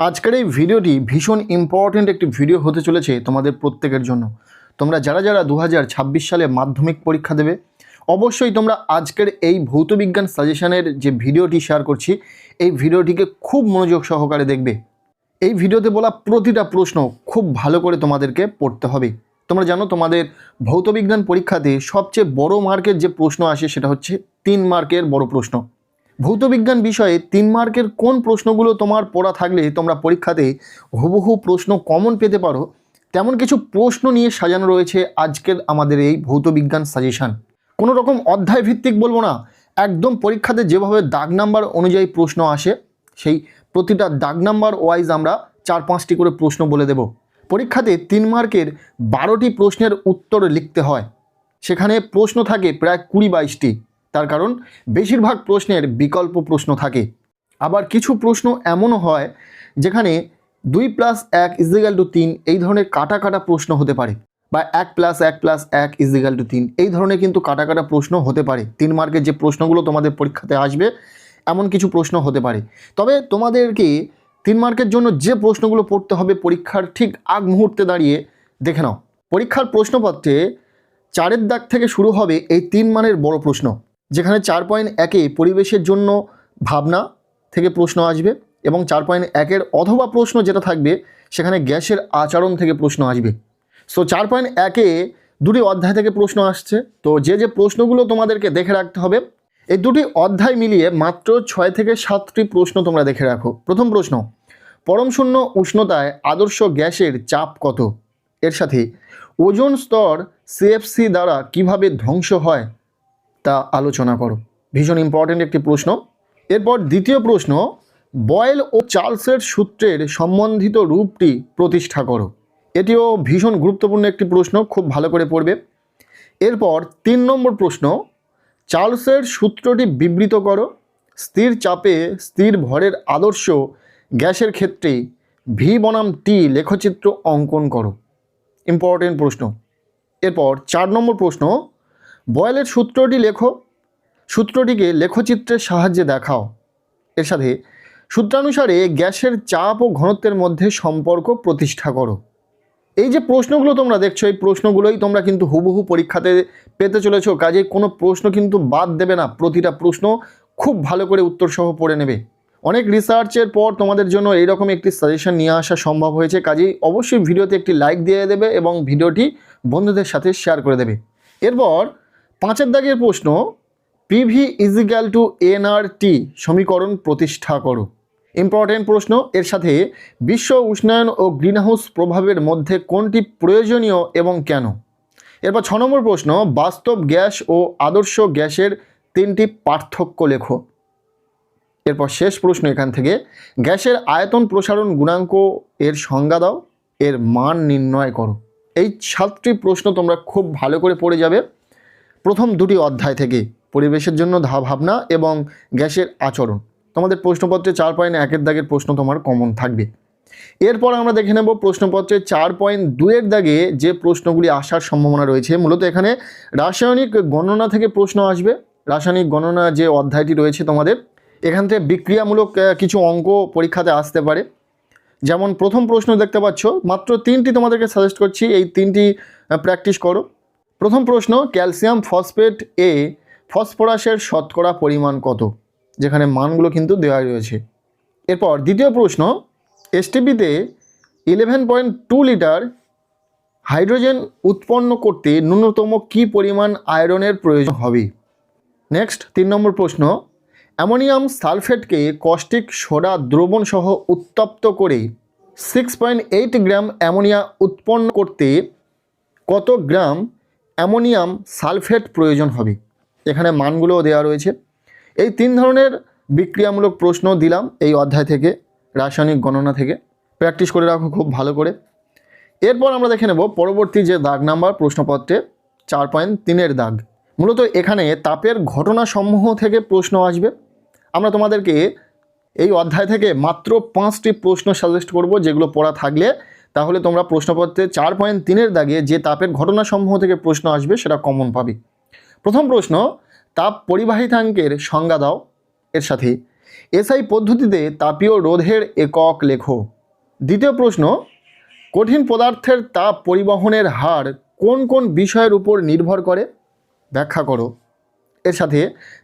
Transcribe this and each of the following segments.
আজকের এই ভিডিওটি ভীষণ ইম্পর্টেন্ট একটি ভিডিও হতে চলেছে তোমাদের প্রত্যেকের জন্য। তোমরা যারা যারা 2026 সালে মাধ্যমিক পরীক্ষা দেবে, অবশ্যই তোমরা আজকের এই ভৌতবিজ্ঞান সাজেশনের যে ভিডিওটি শেয়ার করছি, এই ভিডিওটিকে খুব মনোযোগ সহকারে দেখবে। এই ভিডিওতে বলা প্রতিটা প্রশ্ন খুব ভালো করে তোমাদেরকে পড়তে হবে। তোমরা জানো তোমাদের ভৌতবিজ্ঞান পরীক্ষাতে সবচেয়ে বড় মার্কের যে প্রশ্ন আসে সেটা হচ্ছে 3 মার্কের বড় প্রশ্ন। ভৌতবিজ্ঞান বিষয়ে 3 মার্কের কোন প্রশ্নগুলো তোমার পড়া থাকলে তোমরা পরীক্ষাতে হুবহু প্রশ্ন কমন পেতে পারো, তেমন কিছু প্রশ্ন নিয়ে সাজানো রয়েছে আজকের আমাদের এই ভৌতবিজ্ঞান সাজেশান। কোনো রকম অধ্যায় ভিত্তিক বলবো না, একদম পরীক্ষাতে যেভাবে দাগ নাম্বার অনুযায়ী প্রশ্ন আসে সেই প্রতিটা দাগ নাম্বার ওয়াইজ আমরা 4-5টি করে প্রশ্ন বলে দেব। পরীক্ষাতে 3 মার্কের 12টি প্রশ্নের উত্তর লিখতে হয়, সেখানে প্রশ্ন থাকে প্রায় 20-22টি। তার কারণ বেশিরভাগ প্রশ্নের বিকল্প প্রশ্ন থাকে। আবার কিছু প্রশ্ন এমনও হয় যেখানে 2+1 = 3 এই ধরনের কাটা কাটা প্রশ্ন হতে পারে, বা 1+1+1 = 3 এই ধরনের কিন্তু কাটা কাটা প্রশ্ন হতে পারে। 3 মার্কের যে প্রশ্নগুলো তোমাদের পরীক্ষাতে আসবে এমন কিছু প্রশ্ন হতে পারে। তবে তোমাদেরকে 3 মার্কের জন্য যে প্রশ্নগুলো পড়তে হবে পরীক্ষার ঠিক আগ মুহূর্তে দাঁড়িয়ে দেখে নাও। পরীক্ষার প্রশ্নপত্রে 4-এর দাগ থেকে শুরু হবে এই 3 মানের বড় প্রশ্ন, যেখানে 4.1-এ পরিবেশের জন্য ভাবনা থেকে প্রশ্ন আসবে, এবং 4.1-এর অথবা প্রশ্ন যেটা থাকবে সেখানে গ্যাসের আচরণ থেকে প্রশ্ন আসবে। সো 4.1-এ 2টি অধ্যায় থেকে প্রশ্ন আসছে। তো যে প্রশ্নগুলো তোমাদেরকে দেখে রাখতে হবে, এই 2টি অধ্যায় মিলিয়ে মাত্র 6 থেকে 7টি প্রশ্ন তোমরা দেখে রাখো। প্রথম প্রশ্ন, পরম শূন্য উষ্ণতায় আদর্শ গ্যাসের চাপ কত? এর সাথে ওজোন স্তর সিএফসি দ্বারা কিভাবে ধ্বংস হয় তা আলোচনা করো। ভীষণ ইম্পর্টেন্ট একটি প্রশ্ন। এরপর দ্বিতীয় প্রশ্ন, বয়েল ও চার্লসের সূত্রের সম্বন্ধিত রূপটি প্রতিষ্ঠা করো। এটিও ভীষণ গুরুত্বপূর্ণ একটি প্রশ্ন, খুব ভালো করে পড়বে। এরপর 3 নম্বর প্রশ্ন, চার্লসের সূত্রটি বিবৃত করো। স্থির চাপে স্থির ভরের আদর্শ গ্যাসের ক্ষেত্রে ভি বনাম টি লেখচিত্র অঙ্কন করো। ইম্পর্টেন্ট প্রশ্ন। এরপর 4 নম্বর প্রশ্ন, বয়েলের সূত্রটি লেখো, সূত্রটিকে লেখচিত্রের সাহায্যে দেখাও। এর সাথে সূত্রানুসারে গ্যাসের চাপ ও ঘনত্বের মধ্যে সম্পর্ক প্রতিষ্ঠা করো। এই যে প্রশ্নগুলো তোমরা দেখছো, এই প্রশ্নগুলোই তোমরা কিন্তু হুবহু পরীক্ষাতে পেতে চলেছো, কাজে কোনো প্রশ্ন কিন্তু বাদ দেবে না। প্রতিটা প্রশ্ন খুব ভালো করে উত্তর সহ পড়ে নেবে। অনেক রিসার্চের পর তোমাদের জন্য এইরকম একটি সাজেশন নিয়ে আসা সম্ভব হয়েছে, কাজেই অবশ্যই ভিডিওতে একটি লাইক দিয়ে দেবে এবং ভিডিওটি বন্ধুদের সাথে শেয়ার করে দেবে। এরপর 5-এর দাগের প্রশ্ন, পিভি = NRT সমীকরণ প্রতিষ্ঠা করো। ইম্পর্টেন্ট প্রশ্ন। এর সাথে বিশ্ব উষ্ণায়ন ও গ্রিনহাউস প্রভাবের মধ্যে কোনটি প্রয়োজনীয় এবং কেন? এরপর 6 নম্বর প্রশ্ন, বাস্তব গ্যাস ও আদর্শ গ্যাসের 3টি পার্থক্য লেখো। এরপর শেষ প্রশ্ন এখান থেকে, গ্যাসের আয়তন প্রসারণ গুণাঙ্ক এর সংজ্ঞা দাও, এর মান নির্ণয় করো। এই 7টি প্রশ্ন তোমরা খুব ভালো করে পড়ে যাবে প্রথম 2টি অধ্যায় থেকে, পরিবেশের জন্য ভাবনা এবং গ্যাসের আচরণ। তোমাদের প্রশ্নপত্রে 4.1-এর দাগের প্রশ্ন তোমার কমন থাকবে। এরপর আমরা দেখে নেব প্রশ্নপত্রে 4.2-এর দাগে যে প্রশ্নগুলি আসার সম্ভাবনা রয়েছে। মূলত এখানে রাসায়নিক গণনা থেকে প্রশ্ন আসবে। রাসায়নিক গণনা যে অধ্যায়টি রয়েছে তোমাদের, এখান থেকে বিক্রিয়ামূলক কিছু অঙ্ক পরীক্ষাতে আসতে পারে। যেমন প্রথম প্রশ্ন দেখতে পাচ্ছ, মাত্র 3টি তোমাদেরকে সাজেস্ট করছি, এই 3টি প্র্যাকটিস করো। প্রথম প্রশ্ন, ক্যালসিয়াম ফসফেট এ ফসফরাসের শতকরা পরিমাণ কত? যেখানে মানগুলো কিন্তু দেওয়া রয়েছে। এরপর দ্বিতীয় প্রশ্ন, এসটিপিতে 11.2 লিটার হাইড্রোজেন উৎপন্ন করতে ন্যূনতম কী পরিমাণ আয়রনের প্রয়োজন হবে? নেক্সট 3 নম্বর প্রশ্ন, অ্যামোনিয়াম সালফেটকে কস্টিক সোডা দ্রবণ সহ উত্তপ্ত করে 6.8 গ্রাম অ্যামোনিয়া উৎপন্ন করতে কত গ্রাম অ্যামোনিয়াম সালফেট প্রয়োজন হবে? এখানে মানগুলোও দেওয়া রয়েছে। এই 3 ধরনের বিক্রিয়ামূলক প্রশ্ন দিলাম এই অধ্যায় থেকে, রাসায়নিক গণনা থেকে। প্র্যাকটিস করে রাখো খুব ভালো করে। এরপর আমরা দেখে নেব পরবর্তী যে দাগ নাম্বার প্রশ্নপত্রে 4.3-এর দাগ। মূলত এখানে তাপের ঘটনাসমূহ থেকে প্রশ্ন আসবে। আমরা তোমাদেরকে এই অধ্যায় থেকে মাত্র 5টি প্রশ্ন সাজেস্ট করব, যেগুলো পড়া থাকলে তাহলে তোমরা প্রশ্নপত্রে 4.3-এর দাগে যে তাপের ঘটনাসমূহ থেকে প্রশ্ন আসবে সেটা কমন পাবে। প্রথম প্রশ্ন, তাপ পরিবাহিতাঙ্কের সংজ্ঞা দাও। এর সাথে এসআই পদ্ধতিতে তাপীয় রোধের একক লেখো। দ্বিতীয় প্রশ্ন, কঠিন পদার্থের তাপ পরিবহনের হার কোন কোন বিষয়ের উপর নির্ভর করে, ব্যাখ্যা করো। এর সাথে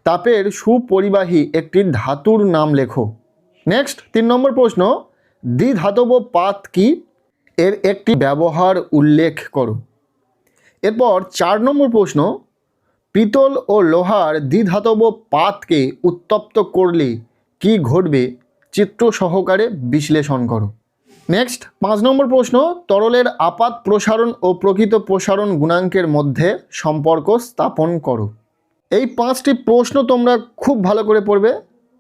তাপের সুপরিবাহী একটি ধাতুর নাম লেখো। নেক্সট 3 নম্বর প্রশ্ন, দ্বিধাতব পাত কি, এর একটি ব্যবহার উল্লেখ করো। এরপর 4 নম্বর প্রশ্ন, পিতল ও লোহার দ্বিধাতব পাতকে উত্তপ্ত করলে কি ঘটবে, চিত্র সহকারে বিশ্লেষণ করো। নেক্সট 5 নম্বর প্রশ্ন, তরলের আপাত প্রসারণ ও প্রকৃত প্রসারণ গুণাঙ্কের মধ্যে সম্পর্ক স্থাপন করো। এই 5টি প্রশ্ন তোমরা খুব ভালো করে পড়বে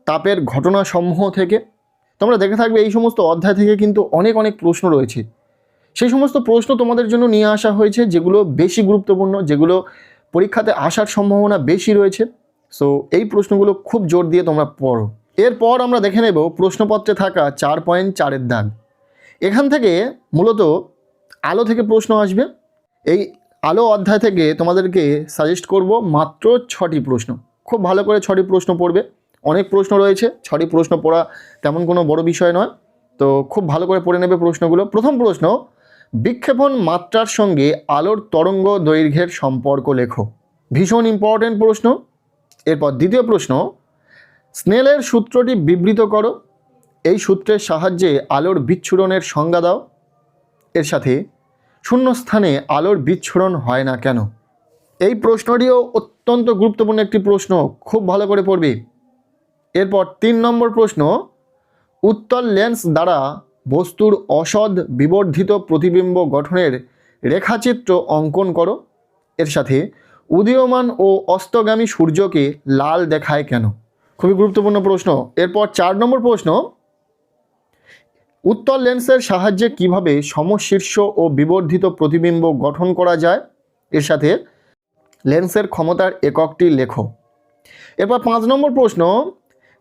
তাপের ঘটনাসমূহ থেকে। তোমরা দেখে থাকবে এই সমস্ত অধ্যায় থেকে কিন্তু অনেক অনেক প্রশ্ন রয়েছে। সেই সমস্ত প্রশ্ন তোমাদের জন্য নিয়ে আসা হয়েছে যেগুলো বেশি গুরুত্বপূর্ণ, যেগুলো পরীক্ষাতে আসার সম্ভাবনা বেশি রয়েছে। সো এই প্রশ্নগুলো খুব জোর দিয়ে তোমরা পড়ো। এরপর আমরা দেখে নেব প্রশ্নপত্রে থাকা 4.4-এর দাগ। এখান থেকে মূলত আলো থেকে প্রশ্ন আসবে। এই আলো অধ্যায় থেকে তোমাদেরকে সাজেস্ট করব মাত্র 6টি প্রশ্ন। খুব ভালো করে 6টি প্রশ্ন পড়বে। অনেক প্রশ্ন রয়েছে, 6টি প্রশ্ন পড়া তেমন কোনো বড় বিষয় নয়, তো খুব ভালো করে পড়ে নেবে প্রশ্নগুলো। প্রথম প্রশ্ন, বিক্ষেপণ মাত্রার সঙ্গে আলোর তরঙ্গ দৈর্ঘ্যের সম্পর্ক লেখো। ভীষণ ইম্পর্টেন্ট প্রশ্ন। এরপর দ্বিতীয় প্রশ্ন, স্নেলের সূত্রটি বিবৃত করো। এই সূত্রের সাহায্যে আলোর বিচ্ছুরণের সংজ্ঞা দাও। এর সাথে শূন্যস্থানে আলোর বিচ্ছুরণ হয় না কেন। এই প্রশ্নটিও অত্যন্ত গুরুত্বপূর্ণ একটি প্রশ্ন, খুব ভালো করে পড়বে। এরপর 3 নম্বর প্রশ্ন, উত্তল লেন্স দ্বারা বস্তুর অসৎ বিবর্ধিত প্রতিবিম্ব গঠনের রেখাচিত্র অঙ্কন করো। এর সাথে উদীয়মান ও অস্তগামী সূর্যকে লাল দেখায় কেন। খুবই গুরুত্বপূর্ণ প্রশ্ন। এরপর 4 নম্বর প্রশ্ন, উত্তল লেন্সের সাহায্যে কিভাবে সমশীর্ষ ও বিবর্ধিত প্রতিবিম্ব গঠন করা যায়। এর সাথে লেন্সের ক্ষমতার এককটি লেখো। এরপর 5 নম্বর প্রশ্ন,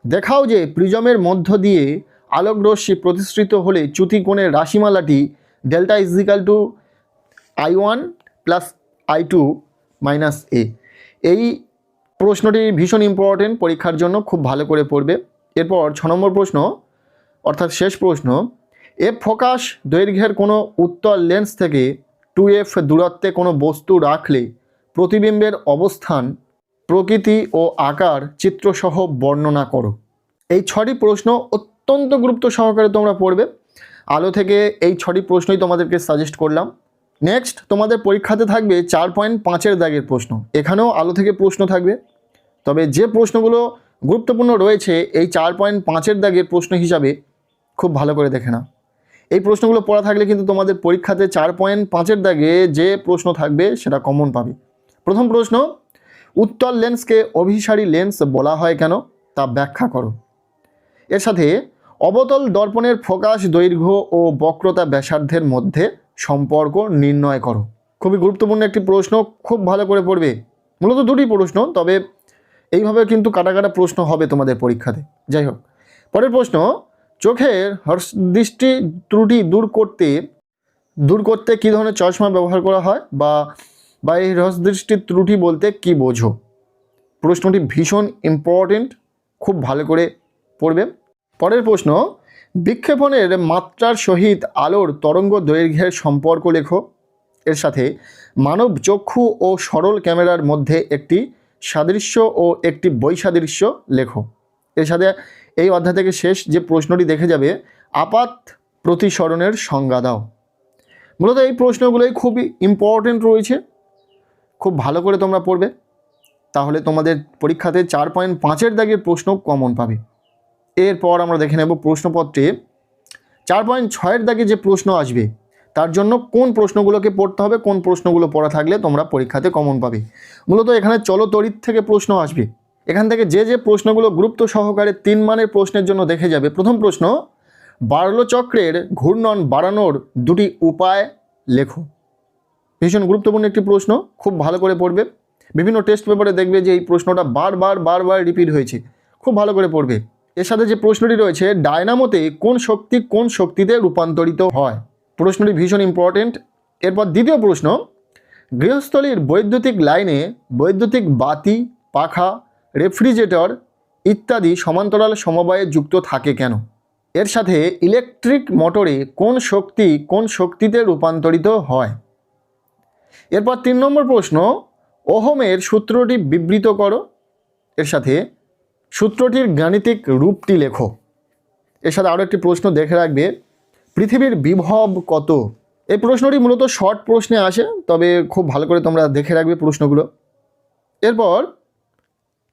দেখাও যে প্রিজমের মধ্য দিয়ে আলোকরশ্মি প্রতিসৃত হলে চ্যুতি কোণের রাশিমালাটি ডেল্টা = I1 + I2 - A। এই প্রশ্নটি ভীষণ ইম্পর্টেন্ট পরীক্ষার জন্য, খুব ভালো করে পড়বে। এরপর 6 নম্বর প্রশ্ন অর্থাৎ শেষ প্রশ্ন, এফ ফোকাস দৈর্ঘ্যের কোনো উত্তল লেন্স থেকে 2f দূরত্বে কোনো বস্তু রাখলে প্রতিবিম্বের অবস্থান, প্রকৃতি ও আকার চিত্রসহ বর্ণনা করো। এই 6টি প্রশ্ন অত্যন্ত গুরুত্ব সহকারে তোমরা পড়বে। আলো থেকে এই 6টি প্রশ্নই তোমাদেরকে সাজেস্ট করলাম। নেক্সট তোমাদের পরীক্ষাতে থাকবে 4.5-এর দাগের প্রশ্ন। এখানেও আলো থেকে প্রশ্ন থাকবে, তবে যে প্রশ্নগুলো গুরুত্বপূর্ণ রয়েছে এই 4.5-এর দাগের প্রশ্ন হিসাবে খুব ভালো করে দেখে না। এই প্রশ্নগুলো পড়া থাকলে কিন্তু তোমাদের পরীক্ষাতে 4.5-এর দাগে যে প্রশ্ন থাকবে সেটা কমন পাবে। প্রথম প্রশ্ন, উত্তল লেন্সকে অভিসারী লেন্স বলা হয় কেন, তা ব্যাখ্যা করো। এর সাথে অবতল দর্পণের ফোকাস দৈর্ঘ্য ও বক্রতা ব্যাসার্ধের মধ্যে সম্পর্ক নির্ণয় করো। খুবই গুরুত্বপূর্ণ একটি প্রশ্ন, খুব ভালো করে পড়বে। মূলত 2টি প্রশ্ন, তবে এইভাবে কিন্তু কাটা কাটা প্রশ্ন হবে তোমাদের পরীক্ষাতে। যাই হোক, পরের প্রশ্ন, চোখের হ্রস্বদৃষ্টি ত্রুটি দূর করতে কী ধরনের চশমা ব্যবহার করা হয়, বা এই হ্রস্বদৃষ্টির ত্রুটি বলতে কি বোঝো। প্রশ্নটি ভীষণ ইম্পর্টেন্ট, খুব ভালো করে পড়বে। পরের প্রশ্ন, বিক্ষেপণের মাত্রার সহিত আলোর তরঙ্গ দৈর্ঘ্যের সম্পর্ক লেখো। এর সাথে মানব চক্ষু ও সরল ক্যামেরার মধ্যে একটি সাদৃশ্য ও একটি বৈসাদৃশ্য লেখো। এর সাথে এই অধ্যায় থেকে শেষ যে প্রশ্নটি দেখে যাবে, আপাত প্রতিসরণের সংজ্ঞা দাও। মূলত এই প্রশ্নগুলোই খুবই ইম্পর্টেন্ট রয়েছে, খুব ভালো করে তোমরা পড়বে, তাহলে তোমাদের পরীক্ষাতে 4.5-এর দাগের প্রশ্ন কমন পাবে। এরপর আমরা দেখে নেব প্রশ্নপত্রে 4.6-এর দাগে যে প্রশ্ন আসবে তার জন্য কোন প্রশ্নগুলোকে পড়তে হবে, কোন প্রশ্নগুলো পড়া থাকলে তোমরা পরীক্ষাতে কমন পাবে। মূলত এখানে চলতরিৎ থেকে প্রশ্ন আসবে। এখান থেকে যে প্রশ্নগুলো গুরুত্ব সহকারে 3 মানের প্রশ্নের জন্য দেখে যাবে। প্রথম প্রশ্ন, বার্লো চক্রের ঘূর্ণন বাড়ানোর 2টি উপায় লেখো। ভীষণ গুরুত্বপূর্ণ একটি প্রশ্ন, খুব ভালো করে পড়বে। বিভিন্ন টেস্ট পেপারে দেখবে যে এই প্রশ্নটা বারবার রিপিট হয়েছে, খুব ভালো করে পড়বে। এর সাথে যে প্রশ্নটি রয়েছে, ডায়নামোতে কোন শক্তি কোন শক্তিতে রূপান্তরিত হয়। প্রশ্নটি ভীষণ ইম্পর্টেন্ট। এরপর দ্বিতীয় প্রশ্ন, গৃহস্থলীর বৈদ্যুতিক লাইনে বৈদ্যুতিক বাতি, পাখা, রেফ্রিজারেটর ইত্যাদি সমান্তরাল সমবায়ে যুক্ত থাকে কেন? এর সাথে ইলেকট্রিক মোটরে কোন শক্তি কোন শক্তিতে রূপান্তরিত হয়? এরপর 3 নম্বর প্রশ্ন, ওহমের সূত্রটি বিবৃত করো। এর সাথে সূত্রটির গাণিতিক রূপটি লেখো। এর সাথে আরও একটি প্রশ্ন দেখে রাখবে, পৃথিবীর বিভব কত? এই প্রশ্নটি মূলত শর্ট প্রশ্নে আসে, তবে খুব ভালো করে তোমরা দেখে রাখবে প্রশ্নগুলো। এরপর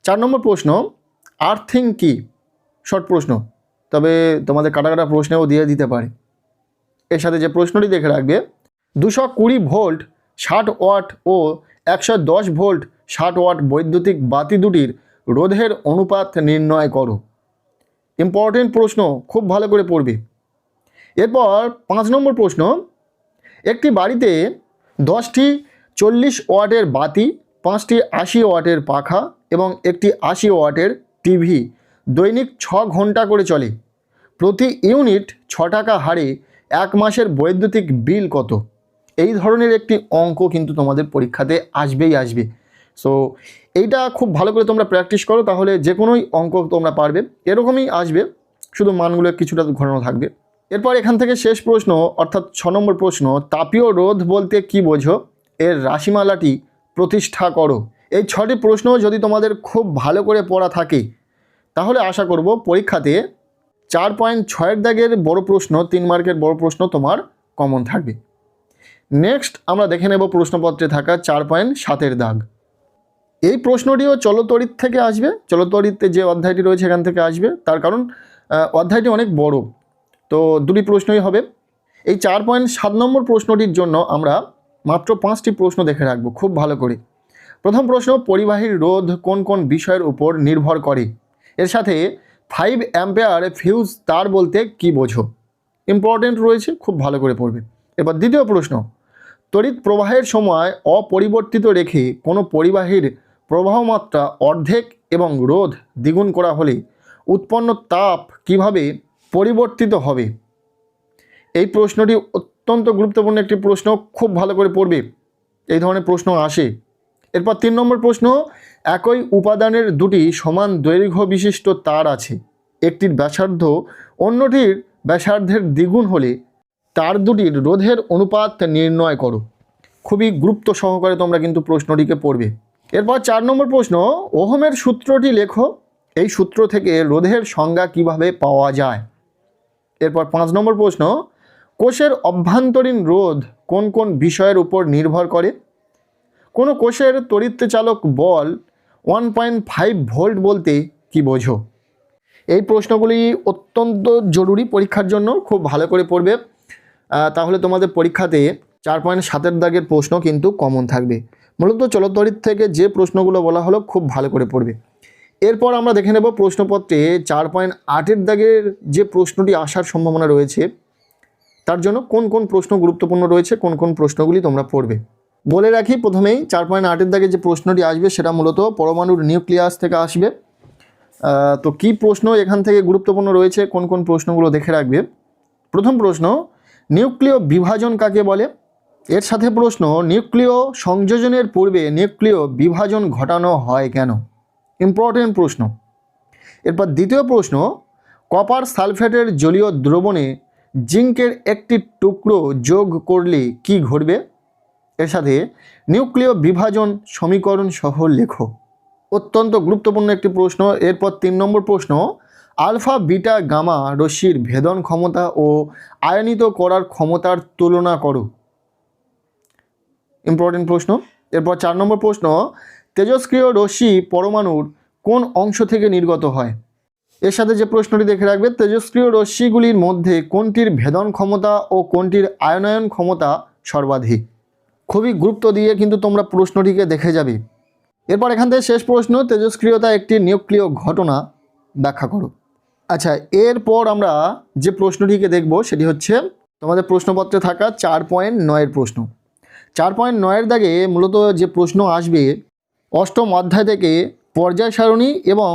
4 নম্বর প্রশ্ন, আর্থিং কি? শর্ট প্রশ্ন, তবে তোমাদের কাটা কাটা প্রশ্নেও দিয়ে দিতে পারে। এর সাথে যে প্রশ্নটি দেখে রাখবে, 220 ভোল্ট 60 ওয়াট ও 110 ভোল্ট 60 ওয়াট বৈদ্যুতিক বাতি দুটির রোধের অনুপাত নির্ণয় করো। ইম্পর্টেন্ট প্রশ্ন, খুব ভালো করে পড়বে। এরপর 5 নম্বর প্রশ্ন, একটি বাড়িতে 10টি 40 ওয়াটের বাতি, 5টি 80 ওয়াটের পাখা এবং একটি 80 ওয়াটের টিভি দৈনিক 6 ঘন্টা করে চলে। প্রতি ইউনিট 6 টাকা হারে 1 মাসের বৈদ্যুতিক বিল কত? এই ধরনের একটি অঙ্ক কিন্তু তোমাদের পরীক্ষাতে আসবেই আসবে। সো এইটা খুব ভালো করে তোমরা প্র্যাকটিস করো, তাহলে যে কোনোই অঙ্ক তোমরা পারবে। এরকমই আসবে, শুধু মানগুলো কিছুটা ঘোরানো থাকবে। এরপর এখান থেকে শেষ প্রশ্ন, অর্থাৎ 6 নম্বর প্রশ্ন, তাপীয় রোধ বলতে কি বোঝো? এর রাশিমালাটি প্রতিষ্ঠা করো। এই 6টি প্রশ্ন যদি তোমাদের খুব ভালো করে পড়া থাকে, তাহলে আশা করব পরীক্ষাতে 4.6 দাগের বড় প্রশ্ন, 3 মার্কের বড় প্রশ্ন তোমার কমন থাকবে। নেক্সট আমরা দেখে নেব প্রশ্নপত্রে থাকা 4.7 দাগ। এই প্রশ্নটিও চলতড়িৎ থেকে আসবে, চলতড়িৎতে যে অধ্যায়টি রয়েছে এখান থেকে আসবে, তার কারণ অধ্যায়টি অনেক বড়, তো দুটি প্রশ্নই হবে। এই 4.7 নম্বর প্রশ্নটির জন্য আমরা মাত্র 5টি প্রশ্ন দেখে রাখবো খুব ভালো করে। প্রথম প্রশ্ন, পরিবাহীর রোধ কোন কোন বিষয়ের উপর নির্ভর করে? এর সাথে 5 অ্যাম্পিয়ার ফিউজ তার বলতে কি বোঝো? ইম্পর্টেন্ট রয়েছে, খুব ভালো করে পড়বে। এবার দ্বিতীয় প্রশ্ন, তড়িৎ প্রবাহের সময় অপরিবর্তিত রেখে কোনো পরিবাহীর প্রবাহ মাত্রা অর্ধেক এবং রোধ দ্বিগুণ করা হলে উৎপন্ন তাপ কিভাবে পরিবর্তিত হবে? এই প্রশ্নটি অত্যন্ত গুরুত্বপূর্ণ একটি প্রশ্ন, খুব ভালো করে পড়বে, এই ধরনের প্রশ্ন আসে। এরপর 3 নম্বর প্রশ্ন, একই উপাদানের দুটি সমান দৈর্ঘ্য বিশিষ্ট তার আছে, একটির ব্যাসার্ধ অন্যটির ব্যাসার্ধের দ্বিগুণ হলে তার দুটির রোধের অনুপাত নির্ণয় করো। খুবই গুরুত্ব সহকারে তোমরা কিন্তু প্রশ্নটিকে পড়বে। এরপর 4 নম্বর প্রশ্ন, ওহমের সূত্রটি লেখো। এই সূত্র থেকে রোধের সংজ্ঞা কিভাবে পাওয়া যায়? এরপর 5 নম্বর প্রশ্ন, কোষের অভ্যন্তরীণ রোধ কোন কোন বিষয়ের উপর নির্ভর করে? কোনো কোষের তড়িৎচালক বল 1.5 ভোল্ট বলতে কি বোঝো? এই প্রশ্নগুলি অত্যন্ত জরুরি পরীক্ষার জন্য, খুব ভালো করে পড়বে, তাহলে তোমাদের পরীক্ষাতে 4.7 দাগের প্রশ্ন কিন্তু কমন থাকবে। মূলত চলতড়িৎ থেকে যে প্রশ্নগুলো বলা হলো খুব ভালো করে পড়বে। এরপর আমরা দেখে নেব প্রশ্নপত্রে 4.8 দাগের যে প্রশ্নটি আসার সম্ভাবনা রয়েছে, তার জন্য কোন কোন প্রশ্ন গুরুত্বপূর্ণ রয়েছে, কোন কোন প্রশ্নগুলি তোমরা পড়বে। বলে রাখি প্রথমেই 4.8 দাগে যে প্রশ্নটি আসবে সেটা মূলত পরমাণুর নিউক্লিয়াস থেকে আসবে। তো কি প্রশ্ন এখান থেকে গুরুত্বপূর্ণ রয়েছে, কোন কোন প্রশ্নগুলো দেখে রাখবে। প্রথম প্রশ্ন, নিউক্লিয় বিভাজন কাকে বলে? এর সাথে প্রশ্ন, নিউক্লিয় সংযোজনের পূর্বে নিউক্লিয় বিভাজন ঘটানো হয় কেন? ইম্পর্টেন্ট প্রশ্ন। এরপর দ্বিতীয় প্রশ্ন, কপার সালফেটের জলীয় দ্রবণে জিঙ্কের একটি টুকরো যোগ করলে কি ঘটবে? এর সাথে নিউক্লিয় বিভাজন সমীকরণ সহ লেখো। অত্যন্ত গুরুত্বপূর্ণ একটি প্রশ্ন। এরপর 3 নম্বর প্রশ্ন, আলফা বিটা গামা রশ্মির ভেদন ক্ষমতা ও আয়নিত করার ক্ষমতার তুলনা করো। ইম্পর্টেন্ট প্রশ্ন। এরপর 4 নম্বর প্রশ্ন, তেজস্ক্রিয় রশ্মি পরমাণুর কোন অংশ থেকে নির্গত হয়? এর সাথে যে প্রশ্নটি দেখে রাখবে, তেজস্ক্রিয় রশ্মিগুলির মধ্যে কোনটির ভেদন ক্ষমতা ও কোনটির আয়নায়ন ক্ষমতা সর্বাধিক? খুবই গুরুত্ব দিয়ে কিন্তু তোমরা প্রশ্নটিকে দেখে যাবে। এরপর এখান থেকে শেষ প্রশ্ন, তেজস্ক্রিয়তা একটি নিউক্লিয় ঘটনা, ব্যাখ্যা করো। আচ্ছা, এরপর আমরা যে প্রশ্নটিকে দেখব সেটি হচ্ছে তোমাদের প্রশ্নপত্রে থাকা 4.9 প্রশ্ন। 4.9 দাগে মূলত যে প্রশ্ন আসবে, অষ্টম অধ্যায় থেকে পর্যায় সারণী এবং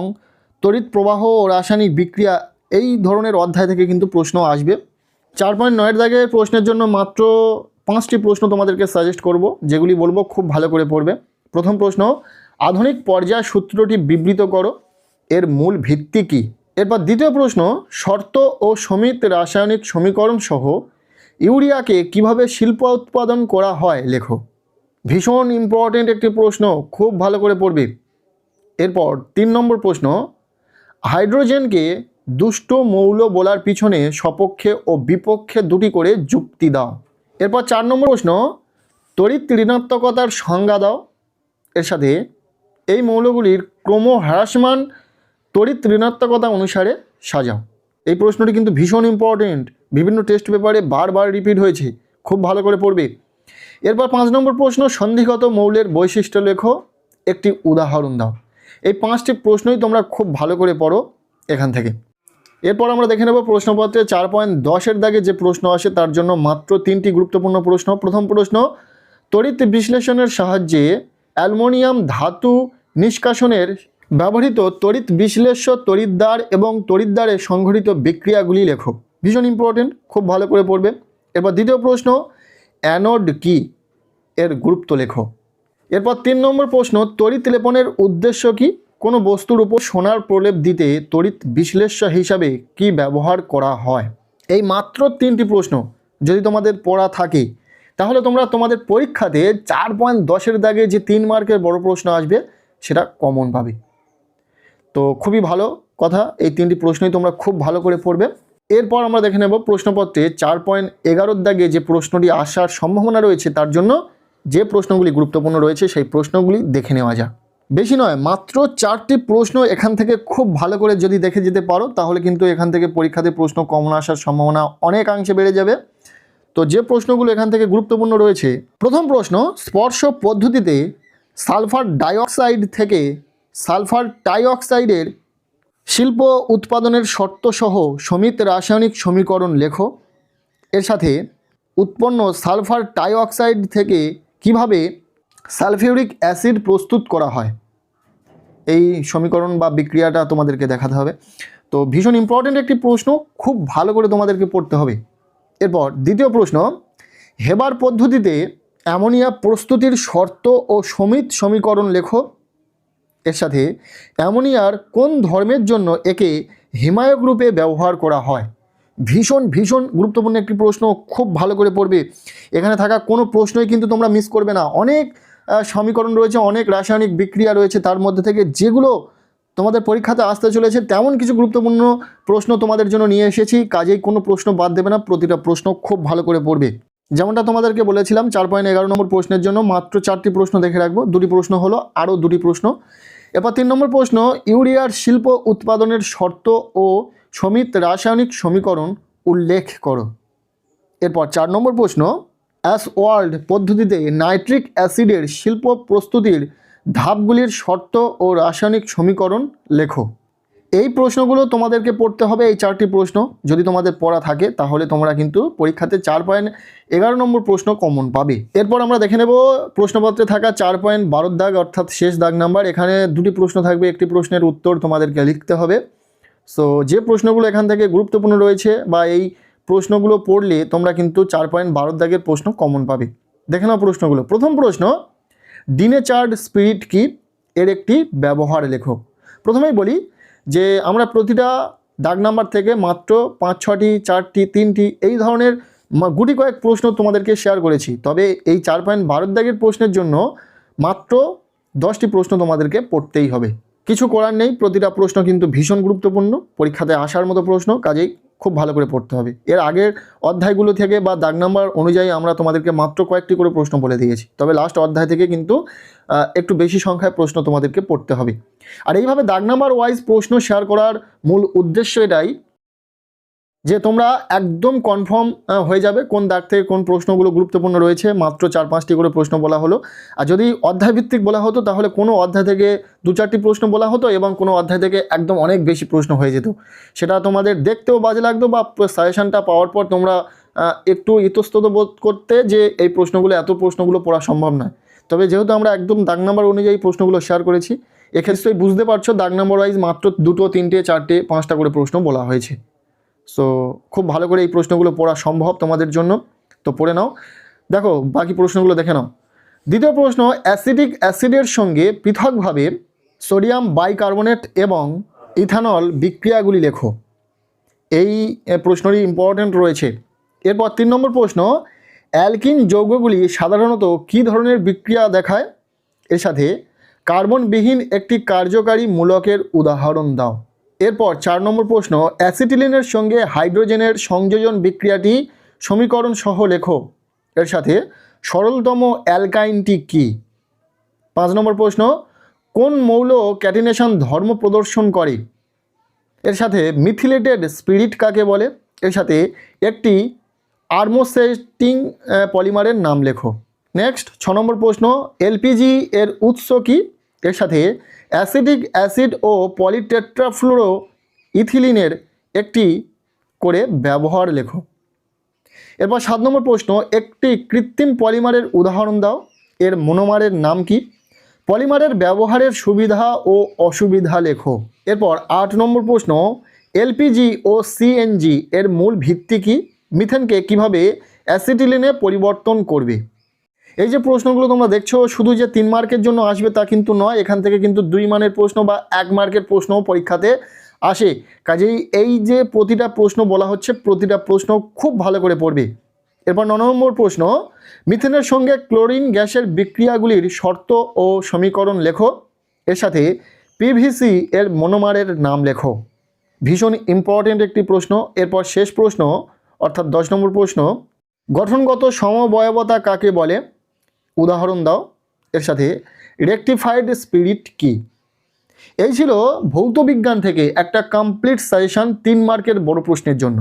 তড়িৎ প্রবাহ ও রাসায়নিক বিক্রিয়া, এই ধরনের অধ্যায় থেকে কিন্তু প্রশ্ন আসবে। 4.9 দাগের প্রশ্নের জন্য মাত্র 5টি প্রশ্ন তোমাদেরকে সাজেস্ট করব, যেগুলি বলবো খুব ভালো করে পড়বে। প্রথম প্রশ্ন, আধুনিক পর্যায় সূত্রটি বিবৃত করো। এর মূল ভিত্তি কী? এরপর দ্বিতীয় প্রশ্ন, শর্ত ও সমিত রাসায়নিক সমীকরণ সহ ইউরিয়াকে কিভাবে শিল্প উৎপাদন করা হয় লেখো। ভীষণ ইম্পর্টেন্ট একটি প্রশ্ন, খুব ভালো করে পড়বে। এরপর 3 নম্বর প্রশ্ন, হাইড্রোজেনকে দুষ্ট মৌল বলার পিছনে সপক্ষে ও বিপক্ষে দুটি করে যুক্তি দাও। এরপর 4 নম্বর প্রশ্ন, তড়িৎ ঋণাত্মকতার সংজ্ঞা দাও। এর সাথে এই মৌলগুলির ক্রমহ্রাসমান তড়িৎ ঋণাত্মকতা অনুসারে সাজাও। এই প্রশ্নটি কিন্তু ভীষণ ইম্পর্টেন্ট, বিভিন্ন টেস্ট পেপারে বারবার রিপিট হয়েছে, খুব ভালো করে পড়বে। এরপর 5 নম্বর প্রশ্ন, সন্ধিগত মৌলের বৈশিষ্ট্য লেখো, একটি উদাহরণ দাও। এই 5টি প্রশ্নই তোমরা খুব ভালো করে পড়ো এখান থেকে। এরপর আমরা দেখে নেব প্রশ্নপত্রে 4.10 দাগে যে প্রশ্ন আসে তার জন্য মাত্র 3টি গুরুত্বপূর্ণ প্রশ্ন। প্রথম প্রশ্ন, তড়িৎ বিশ্লেষণের সাহায্যে অ্যালুমিনিয়াম ধাতু নিষ্কাশনের ব্যবহৃত তড়িৎ বিশ্লেষ্য তড়িৎদ্বার এবং তড়িৎদ্বারে সংঘটিত বিক্রিয়াগুলি লেখো। ভীষণ ইম্পর্টেন্ট, খুব ভালো করে পড়বে। এরপর দ্বিতীয় প্রশ্ন, অ্যানোড কি, এর গুরুত্ব লেখো। এরপর 3 নম্বর প্রশ্ন, তড়িৎ লেপনের উদ্দেশ্য কি? কোনো বস্তুর উপর সোনার প্রলেপ দিতে তড়িৎ বিশ্লেষ্য হিসাবে কি ব্যবহার করা হয়? এই মাত্র 3টি প্রশ্ন যদি তোমাদের পড়া থাকে তাহলে তোমরা তোমাদের পরীক্ষাতে 4.10 দাগে যে 3 মার্কের বড় প্রশ্ন আসবে সেটা কমন পাবে। তো খুবই ভালো কথা, এই 3টি প্রশ্নই তোমরা খুব ভালো করে পড়বে। এরপর আমরা দেখে নেব প্রশ্নপত্রে 4.11 দাগে যে প্রশ্নটি আসার সম্ভাবনা রয়েছে তার জন্য যে প্রশ্নগুলি গুরুত্বপূর্ণ রয়েছে সেই প্রশ্নগুলি দেখে নেওয়া যাক। বেশি নয়, মাত্র 4টি প্রশ্ন এখান থেকে খুব ভালো করে যদি দেখে যেতে পারো তাহলে কিন্তু এখান থেকে পরীক্ষাতে প্রশ্ন কমন আসার সম্ভাবনা অনেকাংশে বেড়ে যাবে। তো যে প্রশ্নগুলো এখান থেকে গুরুত্বপূর্ণ রয়েছে, প্রথম প্রশ্ন, স্পর্শ পদ্ধতিতে সালফার ডাইঅক্সাইড থেকে সালফার টাইঅক্সাইডের শিল্প উৎপাদনের শর্তসহ সমিত রাসায়নিক সমীকরণ লেখো। এর সাথে উৎপন্ন সালফার টাইঅক্সাইড থেকে কিভাবে সালফিউরিক অ্যাসিড প্রস্তুত করা হয়, এই সমীকরণ বা বিক্রিয়াটা তোমাদেরকে দেখাতে হবে। তো ভীষণ ইম্পর্টেন্ট একটি প্রশ্ন, খুব ভালো করে তোমাদেরকে পড়তে হবে। এরপর দ্বিতীয় প্রশ্ন, হেবার পদ্ধতিতে অ্যামোনিয়া প্রস্তুতির শর্ত ও সমিত সমীকরণ লেখো। এর সাথে অ্যামোনিয়ার কোন ধর্মের জন্য একে হিমায়ক রূপে ব্যবহার করা হয়? ভীষণ ভীষণ গুরুত্বপূর্ণ একটি প্রশ্ন, খুব ভালো করে পড়বে। এখানে থাকা কোনো প্রশ্নই কিন্তু তোমরা মিস করবে না। অনেক সমীকরণ রয়েছে, অনেক রাসায়নিক বিক্রিয়া রয়েছে, তার মধ্যে থেকে যেগুলো তোমাদের পরীক্ষাতে আসতে চলেছে তেমন কিছু গুরুত্বপূর্ণ প্রশ্ন তোমাদের জন্য নিয়ে এসেছি। কাজেই কোনো প্রশ্ন বাদ দেবে না, প্রতিটা প্রশ্ন খুব ভালো করে পড়বে। যেমনটা তোমাদেরকে বলেছিলাম 4.11 নম্বর প্রশ্নের জন্য মাত্র 4টি প্রশ্ন দেখে রাখবো, 2টি প্রশ্ন হলো, আরও 2টি প্রশ্ন। এরপর 3 নম্বর প্রশ্ন, ইউরিয়ার শিল্প উৎপাদনের শর্ত ও সমিত রাসায়নিক সমীকরণ উল্লেখ করো। এরপর 4 নম্বর প্রশ্ন, অ্যাসওয়ার্ল্ড পদ্ধতিতে নাইট্রিক অ্যাসিডের শিল্প প্রস্তুতির ধাপগুলির শর্ত ও রাসায়নিক সমীকরণ লেখো। এই প্রশ্নগুলো তোমাদেরকে পড়তে হবে, এই 4টি প্রশ্ন যদি তোমাদের পড়া থাকে তাহলে তোমরা কিন্তু পরীক্ষাতে 4.11 নম্বর প্রশ্ন কমন পাবে। এরপর আমরা দেখে নেব প্রশ্নপত্রে থাকা 4.12 দাগ অর্থাৎ শেষ দাগ নাম্বার। এখানে 2টি প্রশ্ন থাকবে, একটি প্রশ্নের উত্তর তোমাদেরকে লিখতে হবে। সো যে প্রশ্নগুলো এখান থেকে গুরুত্বপূর্ণ রয়েছে বা এই প্রশ্নগুলো পড়লে তোমরা কিন্তু 4.12 দাগের প্রশ্ন কমন পাবে। দেখে নাও প্রশ্নগুলো। প্রথম প্রশ্ন, ডিনেচার্ড স্পিরিট কি, এর একটি ব্যবহার লেখো। প্রথমেই বলি যে আমরা প্রতিটা দাগ নাম্বার থেকে মাত্র 5-6টি 4টি 3টি এই ধরনের গুটি কয়েক প্রশ্ন তোমাদেরকে শেয়ার করেছি। তবে এই 4.12 দাগের প্রশ্নের জন্য মাত্র 10টি প্রশ্ন তোমাদেরকে পড়তেই হবে, কিছু করার নেই। প্রতিটা প্রশ্ন কিন্তু ভীষণ গুরুত্বপূর্ণ, পরীক্ষাতে আসার মতো প্রশ্ন, কাজেই খুব ভালো করে পড়তে হবে। এর আগের অধ্যায়গুলো থেকে বা দাগ নাম্বার অনুযায়ী আমরা তোমাদেরকে মাত্র কয়েকটি করে প্রশ্ন বলে দিয়েছি, তবে লাস্ট অধ্যায় থেকে কিন্তু একটু বেশি সংখ্যায় প্রশ্ন তোমাদেরকে পড়তে হবে। আর এইভাবে দাগ নাম্বার ওয়াইজ প্রশ্ন শেয়ার করার মূল উদ্দেশ্য এটাই যে তোমরা একদম কনফার্ম হয়ে যাবে কোন দাগ থেকে কোন প্রশ্নগুলো গুরুত্বপূর্ণ রয়েছে। মাত্র 4-5টি করে প্রশ্ন বলা হলো। আর যদি অধ্যায়ভিত্তিক বলা হতো তাহলে কোনো অধ্যায় থেকে 2-4টি প্রশ্ন বলা হতো এবং কোনো অধ্যায় থেকে একদম অনেক বেশি প্রশ্ন হয়ে যেত। সেটা তোমাদের দেখতেও বাজে লাগতো বা সাজেশনটা পাওয়ার পর তোমরা একটু ইতস্তত বোধ করতে যে এই এত প্রশ্নগুলো পড়া সম্ভব নয়। তবে যেহেতু আমরা একদম দাগ নাম্বার অনুযায়ী প্রশ্নগুলো শেয়ার করেছি, এক্ষেত্রে বুঝতে পারছো দাগ নাম্বার ওয়াইজ মাত্র 2, 3, 4, 5টা করে প্রশ্ন বলা হয়েছে। সো খুব ভালো করে এই প্রশ্নগুলো পড়া সম্ভব তোমাদের জন্য, তো পড়ে নাও। দেখো বাকি প্রশ্নগুলো দেখে নাও। দ্বিতীয় প্রশ্ন, অ্যাসিডিক অ্যাসিডের সঙ্গে পৃথকভাবে সোডিয়াম বাইকার্বনেট এবং ইথানল বিক্রিয়াগুলি লেখো। এই প্রশ্নটি ইম্পর্ট্যান্ট রয়েছে। এরপর 3 নম্বর প্রশ্ন, অ্যালকিন যৌগগুলি সাধারণত কী ধরনের বিক্রিয়া দেখায়? এর সাথে কার্বনবিহীন একটি কার্যকারী মূলকের উদাহরণ দাও। এরপর 4 নম্বর প্রশ্ন, অ্যাসিটিলিনের সঙ্গে হাইড্রোজেনের সংযোজন বিক্রিয়াটি সমীকরণ সহ লেখো। এর সাথে সরলতম অ্যালকাইনটি কী? 5 নম্বর প্রশ্ন, কোন মৌল ক্যাটিনেশন ধর্ম প্রদর্শন করে? এর সাথে মিথিলেটেড স্পিরিট কাকে বলে? এর সাথে একটি আর্মোসেটিং পলিমারের নাম লেখো। নেক্সট 6 নম্বর প্রশ্ন, এলপিজি এর উৎস কী? এর সাথে অ্যাসিটিক অ্যাসিড ও পলিটেট্রাফ্লুরো ইথিলিনের একটি করে ব্যবহার লেখো। এরপর 7 নম্বর প্রশ্ন, একটি কৃত্রিম পলিমারের উদাহরণ দাও। এর মনোমারের নাম কি? পলিমারের ব্যবহারের সুবিধা ও অসুবিধা লেখো। এরপর 8 নম্বর প্রশ্ন, এলপিজি ও সিএনজি এর মূল ভিত্তি কী? মিথেনকে কিভাবে অ্যাসিটিলিনে পরিবর্তন করবে? এই যে প্রশ্নগুলো তোমরা দেখছো, শুধু যে 3 মার্কের জন্য আসবে তা কিন্তু নয়, এখান থেকে কিন্তু 2 মানের প্রশ্ন বা 1 মার্কের প্রশ্নও পরীক্ষাতে আসে। কাজেই এই যে প্রতিটা প্রশ্ন বলা হচ্ছে, প্রতিটা প্রশ্ন খুব ভালো করে পড়বে। এরপর 9 নম্বর প্রশ্ন, মিথেনের সঙ্গে ক্লোরিন গ্যাসের বিক্রিয়াগুলির শর্ত ও সমীকরণ লেখো। এর সাথে পিভিসি এর মনোমারের নাম লেখো। ভীষণ ইম্পর্টেন্ট একটি প্রশ্ন। এরপর শেষ প্রশ্ন অর্থাৎ 10 নম্বর প্রশ্ন, গঠনগত সমবয়বতা কাকে বলে? উদাহরণ দাও। এর সাথে রেকটিফাইড স্পিরিট কি? এই ছিল ভৌতবিজ্ঞান থেকে একটা কমপ্লিট সাজেশন 3 মার্কের বড় প্রশ্নের জন্য।